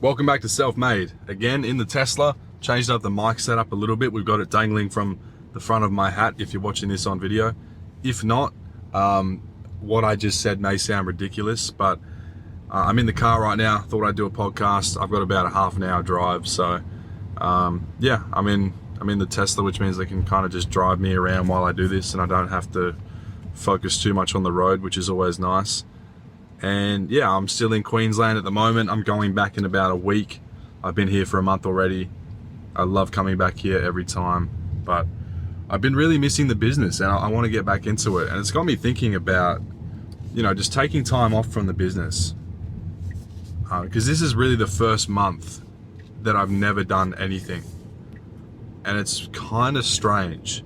Welcome back to Self-Made. Again, in the Tesla, changed up the mic setup a little bit. We've got it dangling from the front of my hat if you're watching this on video. If not, what I just said may sound ridiculous, but I'm in the car right now. Thought I'd do a podcast. I've got about a half an hour drive, so yeah, I'm in the Tesla, which means they can kind of just drive me around while I do this, and I don't have to focus too much on the road, which is always nice. And yeah, I'm still in Queensland at the moment. I'm going back in about a week. I've been here for a month already. I love coming back here every time, but I've been really missing the business, and I want to get back into it. And it's got me thinking about, just taking time off from the business, because this is really the first month that I've never done anything, and it's kind of strange.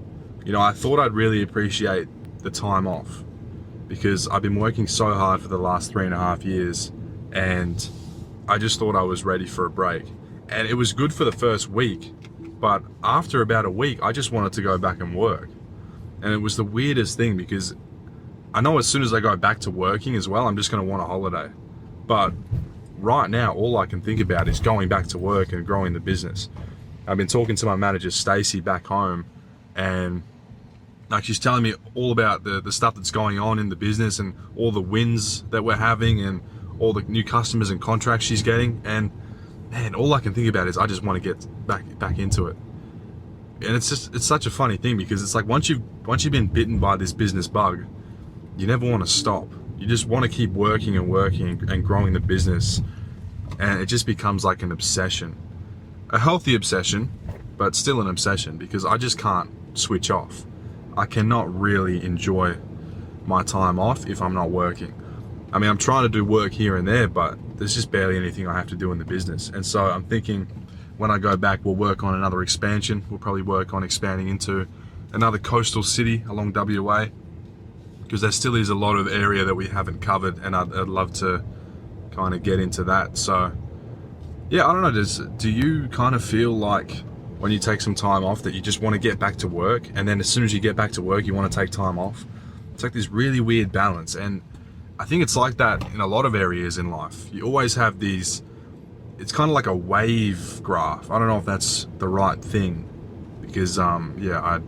I thought I'd really appreciate the time off, because I've been working so hard for the last 3.5 years, and I just thought I was ready for a break. And it was good for the first week, but after about a week, I just wanted to go back and work. And it was the weirdest thing, because I know as soon as I go back to working as well, I'm just gonna want a holiday. But right now, all I can think about is going back to work and growing the business. I've been talking to my manager, Stacy, back home, and she's telling me all about the stuff that's going on in the business and all the wins that we're having and all the new customers and contracts she's getting. And man, all I can think about is I just want to get back into it. And it's such a funny thing, because it's like once you've been bitten by this business bug, you never want to stop. You just want to keep working and working and growing the business, and it just becomes like an obsession, a healthy obsession, but still an obsession, because I just can't switch off. I cannot really enjoy my time off if I'm not working. I mean, I'm trying to do work here and there, but there's just barely anything I have to do in the business. And so I'm thinking when I go back, we'll work on another expansion. We'll probably work on expanding into another coastal city along WA, because there still is a lot of area that we haven't covered, and I'd love to kind of get into that. So yeah, I don't know, do you kind of feel like when you take some time off that you just want to get back to work, and then as soon as you get back to work you want to take time off? It's like this really weird balance, and I think it's like that in a lot of areas in life. You always have these, it's kind of like a wave graph. I don't know if that's the right thing, because yeah,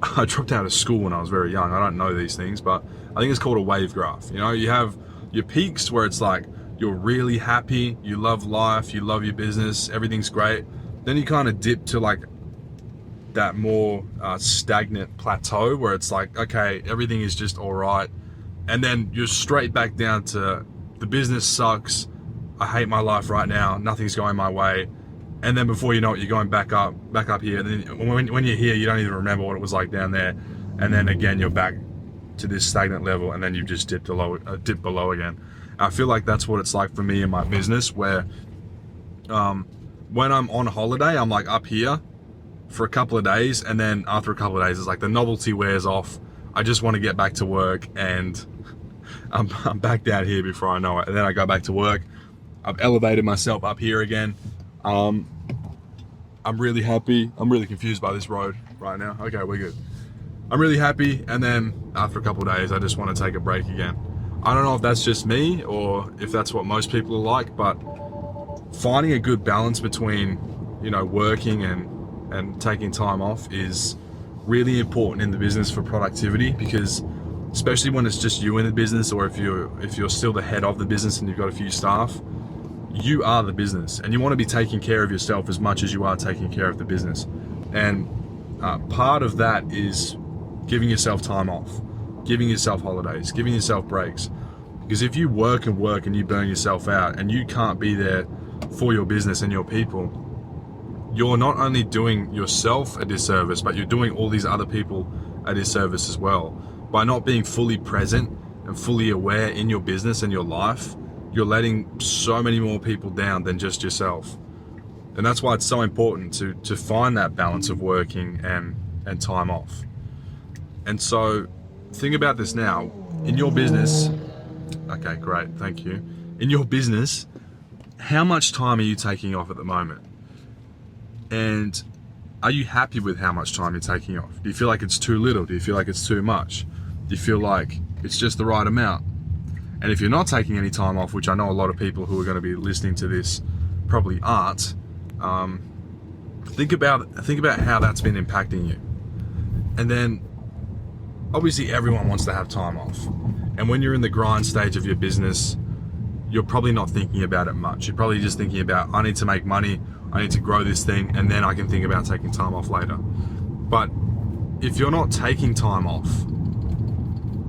I dropped out of school when I was very young. I don't know these things, but I think it's called a wave graph. You have your peaks where it's like you're really happy, you love life, you love your business, everything's great. Then you kind of dip to like that more stagnant plateau where it's like, okay, everything is just all right. And then you're straight back down to the business sucks. I hate my life right now. Nothing's going my way. And then before you know it, you're going back up here. And then when you're here, you don't even remember what it was like down there. And then again, you're back to this stagnant level, and then you just dip below again. I feel like that's what it's like for me in my business, where when I'm on holiday, I'm like up here for a couple of days, and then after a couple of days, it's like the novelty wears off. I just want to get back to work, and I'm back down here before I know it. And then I go back to work. I've elevated myself up here again. I'm really happy. I'm really confused by this road right now. Okay, we're good. I'm really happy, and then after a couple of days, I just want to take a break again. I don't know if that's just me or if that's what most people are like, but finding a good balance between, working and taking time off is really important in the business for productivity, because especially when it's just you in the business, or if you're still the head of the business and you've got a few staff, you are the business, and you want to be taking care of yourself as much as you are taking care of the business. And part of that is giving yourself time off, giving yourself holidays, giving yourself breaks. Because if you work and work and you burn yourself out and you can't be there for your business and your people, you're not only doing yourself a disservice, but you're doing all these other people a disservice as well. By not being fully present and fully aware in your business and your life, you're letting so many more people down than just yourself. And that's why it's so important to find that balance of working and time off. And so think about this now. In your business, okay, great, thank you. In your business, how much time are you taking off at the moment? And are you happy with how much time you're taking off? Do you feel like it's too little? Do you feel like it's too much? Do you feel like it's just the right amount? And if you're not taking any time off, which I know a lot of people who are going to be listening to this probably aren't, think about how that's been impacting you. And then obviously everyone wants to have time off, and when you're in the grind stage of your business, you're probably not thinking about it much. You're probably just thinking about, I need to make money, I need to grow this thing, and then I can think about taking time off later. But if you're not taking time off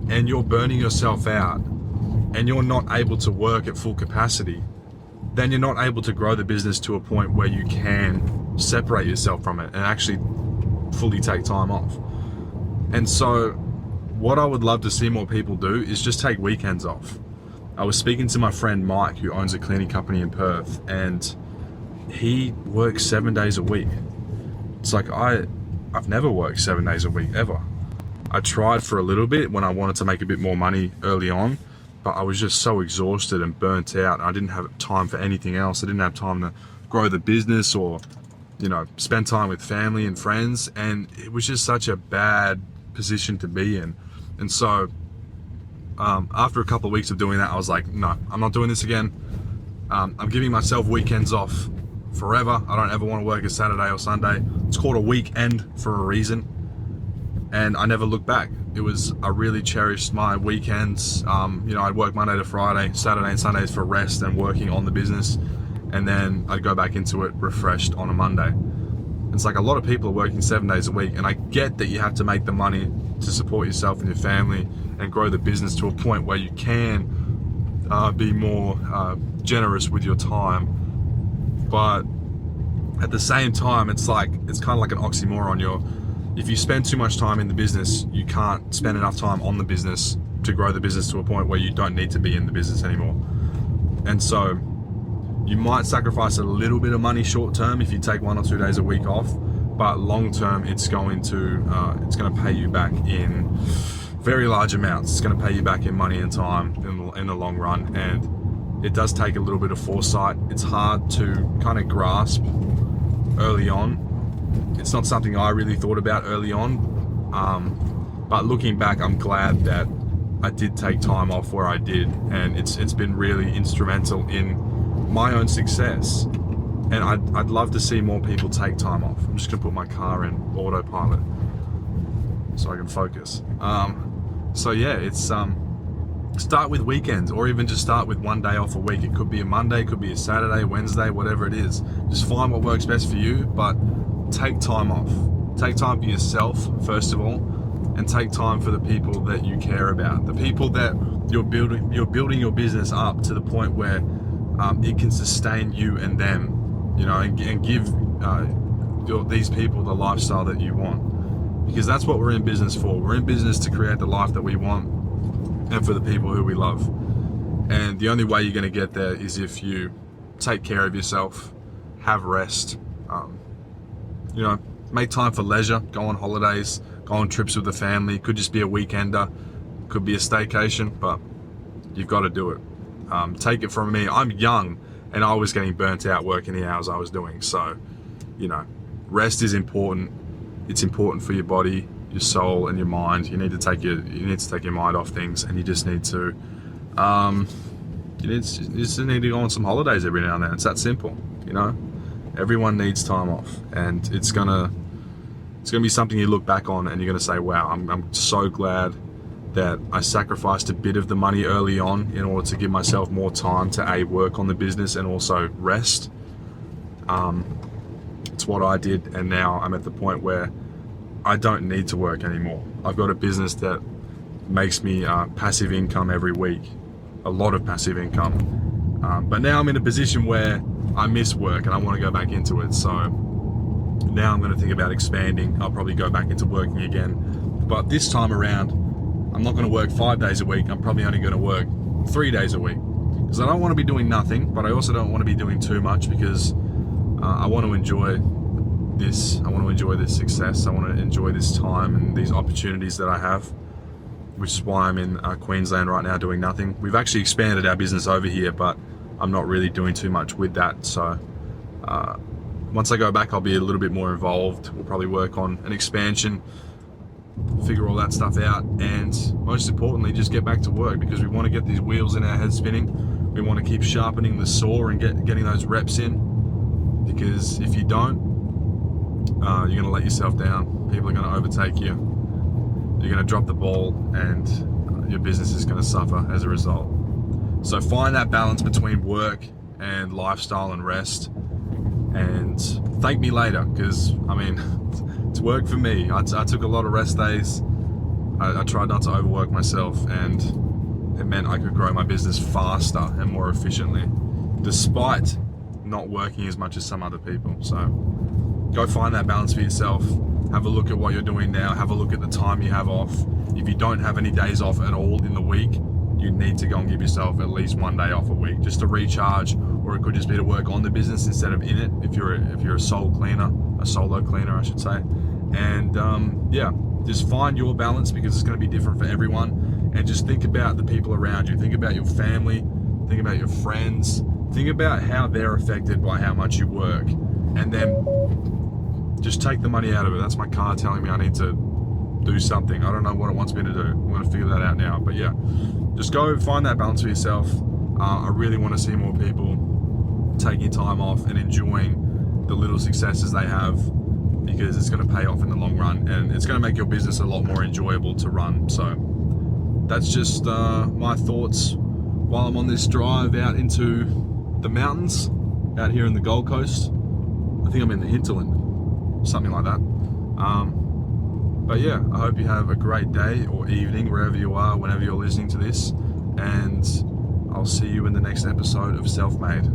and you're burning yourself out and you're not able to work at full capacity, then you're not able to grow the business to a point where you can separate yourself from it and actually fully take time off. And so what I would love to see more people do is just take weekends off. I was speaking to my friend Mike, who owns a cleaning company in Perth, and he works 7 days a week. It's like, I've never worked 7 days a week, ever. I tried for a little bit when I wanted to make a bit more money early on, but I was just so exhausted and burnt out. I didn't have time for anything else. I didn't have time to grow the business or, spend time with family and friends. And it was just such a bad position to be in. And so after a couple of weeks of doing that, I was like, no, I'm not doing this again. I'm giving myself weekends off forever. I don't ever want to work a Saturday or Sunday. It's called a weekend for a reason. And I never looked back. I really cherished my weekends. I'd work Monday to Friday, Saturday and Sundays for rest and working on the business. And then I'd go back into it refreshed on a Monday. It's like a lot of people are working 7 days a week. And I get that you have to make the money to support yourself and your family and grow the business to a point where you can be more generous with your time. But at the same time, it's kind of like an oxymoron. If you spend too much time in the business, you can't spend enough time on the business to grow the business to a point where you don't need to be in the business anymore. And so you might sacrifice a little bit of money short term if you take 1 or 2 days a week off, but long term it's going to pay you back in very large amounts. It's going to pay you back in money and time in the long run. And it does take a little bit of foresight. It's hard to kind of grasp early on. It's not something I really thought about early on, but looking back, I'm glad that I did take time off where I did, and it's been really instrumental in my own success. And I'd love to see more people take time off. I'm just gonna put my car in autopilot so I can focus. So yeah, it's start with weekends, or even just start with 1 day off a week. It could be a Monday, it could be a Saturday, Wednesday, whatever it is. Just find what works best for you, but take time off. Take time for yourself, first of all, and take time for the people that you care about. The people that you're building your business up to the point where it can sustain you and them, and give these people the lifestyle that you want. Because that's what we're in business for. We're in business to create the life that we want and for the people who we love. And the only way you're going to get there is if you take care of yourself, have rest, make time for leisure, go on holidays, go on trips with the family. Could just be a weekender, could be a staycation, but you've got to do it. Take it from me, I'm young and I was getting burnt out working the hours I was doing. So, rest is important. It's important for your body, your soul, and your mind. You need to take your mind off things, and you just need to go on some holidays every now and then. It's that simple, Everyone needs time off, and it's gonna be something you look back on and you're gonna say, wow, I'm so glad that I sacrificed a bit of the money early on in order to give myself more time to work on the business and also rest. It's what I did, and now I'm at the point where I don't need to work anymore. I've got a business that makes me passive income every week, a lot of passive income. But now I'm in a position where I miss work and I want to go back into it. So now I'm going to think about expanding. I'll probably go back into working again. But this time around, I'm not going to work 5 days a week. I'm probably only going to work 3 days a week. Because I don't want to be doing nothing, but I also don't want to be doing too much, because I want to enjoy this. I want to enjoy this success. I want to enjoy this time and these opportunities that I have, which is why I'm in Queensland right now doing nothing. We've actually expanded our business over here, but I'm not really doing too much with that. So once I go back, I'll be a little bit more involved. We'll probably work on an expansion, figure all that stuff out, and most importantly, just get back to work, because we want to get these wheels in our head spinning. We want to keep sharpening the saw and getting those reps in. because if you don't, you're going to let yourself down. People are going to overtake you. You're going to drop the ball, and your business is going to suffer as a result. So find that balance between work and lifestyle and rest, and thank me later, because I mean, it's worked for me. I took a lot of rest days. I tried not to overwork myself, and it meant I could grow my business faster and more efficiently, despite not working as much as some other people. So go find that balance for yourself. Have a look at what you're doing now. Have a look at the time you have off. If you don't have any days off at all in the week, you need to go and give yourself at least one day off a week just to recharge, or it could just be to work on the business instead of in it. If you're a solo cleaner, I should say. And yeah, just find your balance, because it's going to be different for everyone. And just think about the people around you. Think about your family. Think about your friends. Think about how they're affected by how much you work, and then just take the money out of it. That's my car telling me I need to do something. I don't know what it wants me to do. I'm going to figure that out now. But yeah, just go find that balance for yourself. I really want to see more people taking time off and enjoying the little successes they have, because it's going to pay off in the long run, and it's going to make your business a lot more enjoyable to run. So that's just my thoughts while I'm on this drive out into the mountains out here in the Gold Coast. I think I'm in the hinterland, something like that. But yeah, I hope you have a great day or evening wherever you are, whenever you're listening to this, and I'll see you in the next episode of Self-Made.